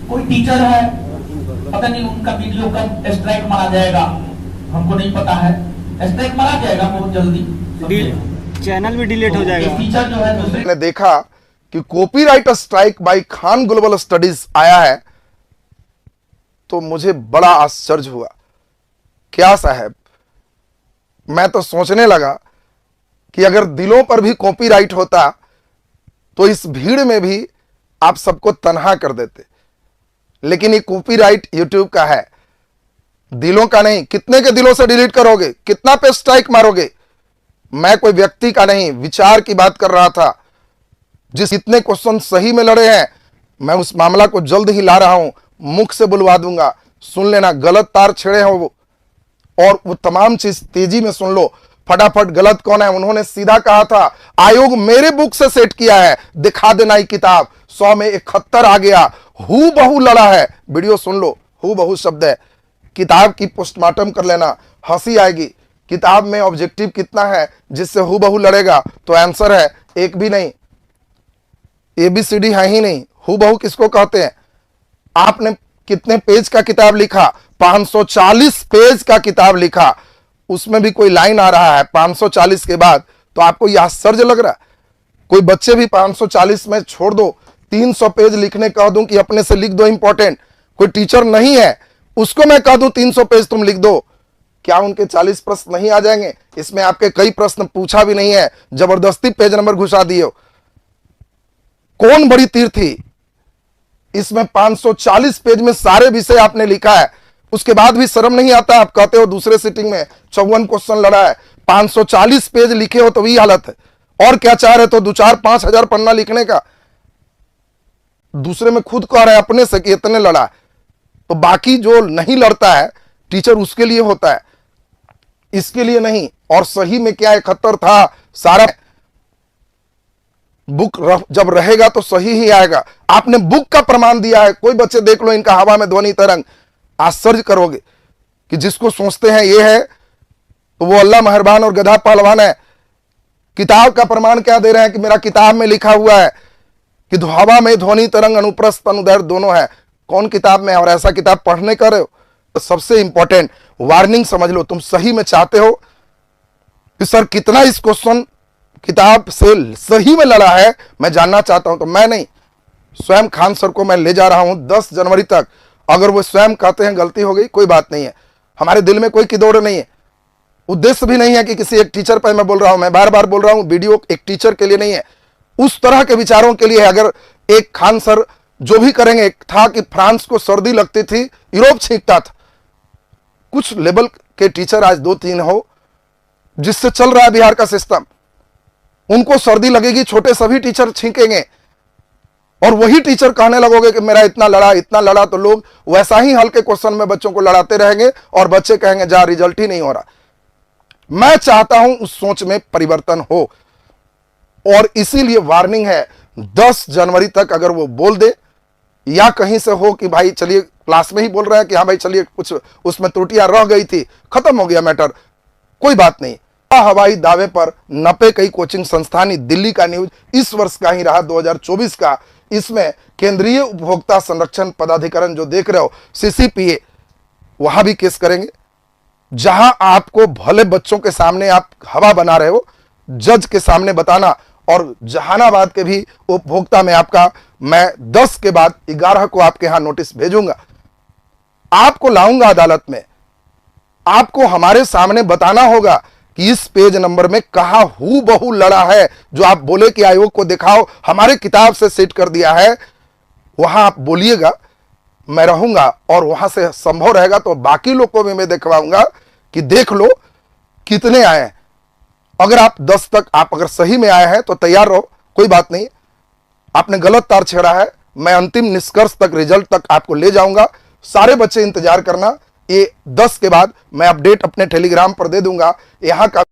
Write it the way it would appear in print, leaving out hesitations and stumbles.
कोई टीचर है, पता नहीं उनका वीडियो कब स्ट्राइक मारा जाएगा, हमको नहीं पता है। स्ट्राइक मारा जाएगा बहुत जल्दी, चैनल भी डिलीट हो जाएगा। टीचर जो है दूसरे मैंने देखा कि copyright strike by Khan global studies आया है तो मुझे बड़ा आश्चर्य हुआ। क्या साहब, मैं तो सोचने लगा कि अगर दिलों पर भी कॉपीराइट होता तो इस भीड़ में भी आप सबको तन्हा कर देते। लेकिन ये कॉपीराइट यूट्यूब का है, दिलों का नहीं। कितने के दिलों से डिलीट करोगे, कितना पे स्ट्राइक मारोगे? मैं कोई व्यक्ति का नहीं, विचार की बात कर रहा था। जिस इतने क्वेश्चन सही में लड़े हैं, मैं उस मामला को जल्द ही ला रहा हूं, मुख से बुलवा दूंगा। सुन लेना, गलत तार छेड़े हो वो, और वो तमाम चीज तेजी में सुन लो। फटाफट गलत कौन है? उन्होंने सीधा कहा था आयोग मेरे बुक से सेट किया है, दिखा देना ही किताब। 100 में 71 आ गया, हु बहु लड़ा है। वीडियो सुन लो, हु बहु शब्द है। किताब की पोस्टमार्टम कर लेना, हंसी आएगी। किताब में ऑब्जेक्टिव कितना है जिससे हु बहु लड़ेगा? तो आंसर है एक भी नहीं, ABCD है ही नहीं। हु बहु किसको कहते हैं? आपने कितने पेज का किताब लिखा? 540 पेज का किताब लिखा, उसमें भी कोई लाइन आ रहा है 540 के बाद, तो आपको यह आश्चर्य लग रहा है? कोई बच्चे भी 540 में छोड़ दो, 300 पेज लिखने कह दूं कि अपने से लिख दो इंपॉर्टेंट, कोई टीचर नहीं है उसको मैं कह दूं 300 पेज तुम लिख दो, क्या उनके 40 प्रश्न नहीं आ जाएंगे? इसमें आपके कई प्रश्न पूछा भी नहीं है, जबरदस्ती पेज नंबर घुसा दिए हो। कौन बड़ी तीर थी? इसमें 540 पेज में सारे विषय आपने लिखा है, उसके बाद भी शर्म नहीं आता? आप कहते हो दूसरे सिटिंग में 54 क्वेश्चन लड़ा है, 540 पेज लिखे हो तो ये हालत है। और क्या चाह रहे तो 2-4-5 हजार पन्ना लिखने का? दूसरे में खुद कह रहे हैं अपने से कि इतने लड़ा है, तो बाकी जो नहीं लड़ता है टीचर उसके लिए होता है, इसके लिए नहीं। और सही में क्या 71 था? सारा बुक जब रहेगा तो सही ही आएगा। आपने बुक का प्रमाण दिया है। कोई बच्चे देख लो इनका हवा में ध्वनि तरंग, आश्चर्य करोगे कि जिसको सोचते हैं ये है तो वो अल्लाह मेहरबान और गधा पहलवान है। किताब का प्रमाण क्या दे रहे हैं कि मेरा किताब में लिखा हुआ है कि हवा में ध्वनि तरंग अनुप्रस्थ अनुदैर्घ्य दोनों है। कौन किताब में है? और ऐसा किताब पढ़ने कर रहे हो? तो सबसे इंपॉर्टेंट वार्निंग समझ लो, तुम सही में चाहते हो कि सर कितना इस क्वेश्चन किताब से सही में लड़ा है, मैं जानना चाहता हूं, तो मैं नहीं, स्वयं खान सर को मैं ले जा रहा हूं 10 जनवरी तक। अगर वो स्वयं कहते हैं गलती हो गई, कोई बात नहीं है, हमारे दिल में कोई किदौड़ नहीं है, उद्देश्य भी नहीं है कि किसी एक टीचर पर मैं बोल रहा हूं। मैं बार बार बोल रहा हूं, वीडियो एक टीचर के लिए नहीं है, उस तरह के विचारों के लिए है। अगर एक खान सर जो भी करेंगे, एक था कि फ्रांस को सर्दी लगती थी, यूरोप छींकता था। कुछ लेवल के टीचर आज 2-3 हो जिससे चल रहा है बिहार का सिस्टम, उनको सर्दी लगेगी, छोटे सभी टीचर छींकेंगे, और वही टीचर कहने लगोगे कि मेरा इतना लड़ा, तो लोग वैसा ही हल्के क्वेश्चन में बच्चों को लड़ाते रहेंगे और बच्चे कहेंगे जा रिजल्ट ही नहीं हो रहा। मैं चाहता हूं उस सोच में परिवर्तन हो, और इसीलिए वार्निंग है 10 जनवरी तक अगर वो बोल दे, या कहीं से हो कि भाई चलिए क्लास में ही बोल रहा है कि हाँ भाई चलिए कुछ उसमें त्रुटियां रह गई थी, खत्म हो गया मैटर, कोई बात नहीं। हवाई दावे पर नपे कई कोचिंग संस्थान, दिल्ली का न्यूज इस वर्ष का ही रहा 2024 का। इसमें केंद्रीय उपभोक्ता संरक्षण पदाधिकरण जो देख रहे हो, CCPA, वहां भी केस करेंगे। जहां आपको भले बच्चों के सामने आप हवा बना रहे हो, जज के सामने बताना। और जहानाबाद के भी उपभोक्ता में आपका मैं 10 के बाद 11 को आपके यहां नोटिस भेजूंगा, आपको लाऊंगा अदालत में। आपको हमारे सामने बताना होगा कि इस पेज नंबर में कहा हु बहु लड़ा है, जो आप बोले कि आयोग को दिखाओ, हमारे किताब से सेट कर दिया है, वहां आप बोलिएगा, मैं रहूंगा। और वहां से संभव रहेगा तो बाकी लोग को भी मैं दिखवाऊंगा कि देख लो कितने आए हैं। अगर आप 10 तक आप अगर सही में आए हैं तो तैयार रहो, कोई बात नहीं। आपने गलत तार छेड़ा है, मैं अंतिम निष्कर्ष तक, रिजल्ट तक आपको ले जाऊंगा। सारे बच्चे इंतजार करना, ये 10 के बाद मैं अपडेट अपने टेलीग्राम पर दे दूंगा। यहां का